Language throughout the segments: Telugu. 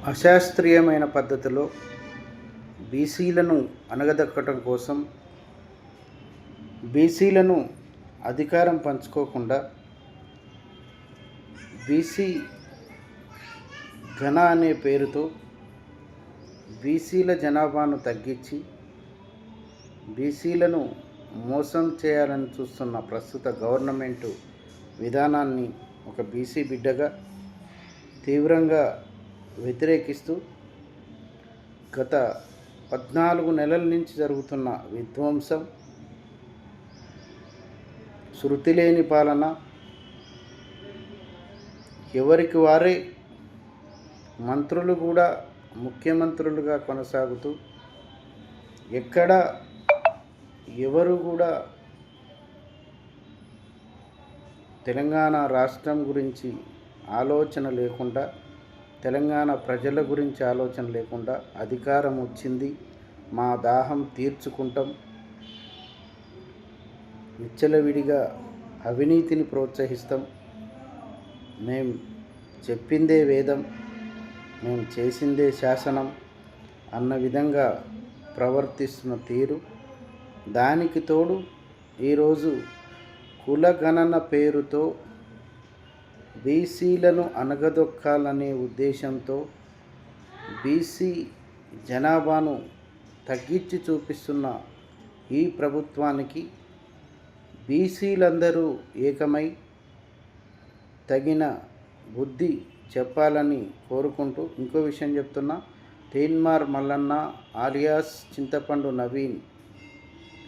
అశాస్త్రీయమైన పద్ధతిలో బీసీలను అణగదొక్కడం కోసం బీసీలను అధికారం పంచుకోకుండా బీసీ ఘన అనే పేరుతో బీసీల జనాభాను తగ్గించి బీసీలను మోసం చేయాలని చూస్తున్న ప్రస్తుత గవర్నమెంటు విధానాన్ని ఒక బీసీ బిడ్డగా తీవ్రంగా వ్యతిరేకిస్తూ గత 14 నెలల నుంచి జరుగుతున్న విధ్వంసం, శృతి లేని పాలన, ఎవరికి వారే మంత్రులు కూడా ముఖ్యమంత్రులుగా కొనసాగుతూ ఎక్కడ ఎవరు కూడా తెలంగాణ రాష్ట్రం గురించి ఆలోచన లేకుండా, తెలంగాణ ప్రజల గురించి ఆలోచన లేకుండా అధికారం వచ్చింది, మా దాహం తీర్చుకుంటాం, విచ్చలవిడిగా అవినీతిని ప్రోత్సహిస్తాం, మేము చెప్పిందే వేదం, మేము చేసిందే శాసనం అన్న విధంగా ప్రవర్తిస్తున్న తీరు, దానికి తోడు ఈరోజు కులగణన పేరుతో బీసీలను అణగదొక్కాలనే ఉద్దేశంతో బీసీ జనాభాను తగ్గించి చూపిస్తున్న ఈ ప్రభుత్వానికి బీసీలందరూ ఏకమై తగిన బుద్ధి చెప్పాలని కోరుకుంటూ ఇంకో విషయం చెప్తున్నా. తీన్మార్ మల్లన్న ఆలియాస్ చింతపండు నవీన్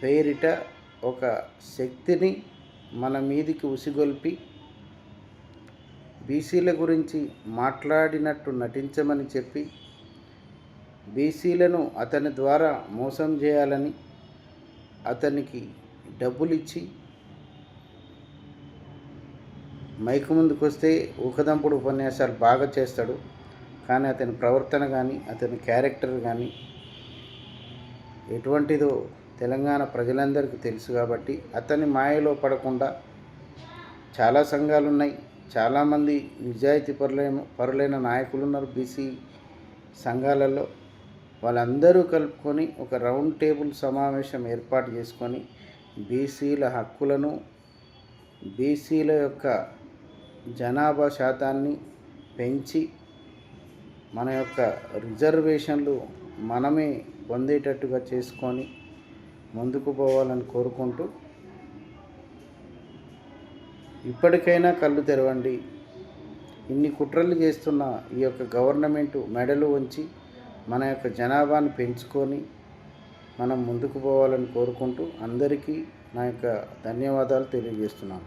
పేరిట ఒక శక్తిని మన మీదికి ఉసిగొల్పి బీసీల గురించి మాట్లాడినట్టు నటించమని చెప్పి బీసీలను అతని ద్వారా మోసం చేయాలని అతనికి డబ్బులిచ్చి మైకు ముందుకు వస్తే ఊకదంపుడు ఉపన్యాసాలు బాగా చేస్తాడు. కానీ అతని ప్రవర్తన కానీ అతని క్యారెక్టర్ కానీ ఎటువంటిదో తెలంగాణ ప్రజలందరికీ తెలుసు. కాబట్టి అతని మాయలో పడకుండా చాలా సంఘాలు ఉన్నాయి, చాలామంది నిజాయితీ పరులైన నాయకులు ఉన్నారు బీసీ సంఘాలలో. వాళ్ళందరూ కలుపుకొని ఒక రౌండ్ టేబుల్ సమావేశం ఏర్పాటు చేసుకొని బీసీల హక్కులను, బీసీల యొక్క జనాభా శాతాన్ని పెంచి మన యొక్క రిజర్వేషన్లు మనమే పొందేటట్టుగా చేసుకొని ముందుకు పోవాలని కోరుకుంటూ, ఇప్పటికైనా కళ్ళు తెరవండి. ఇన్ని కుట్రలు చేస్తున్న ఈ యొక్క గవర్నమెంటు మెడలు వంచి మన యొక్క జనాభాను పెంచుకొని మనం ముందుకు పోవాలని కోరుకుంటూ అందరికీ నా యొక్క ధన్యవాదాలు తెలియజేస్తున్నాను.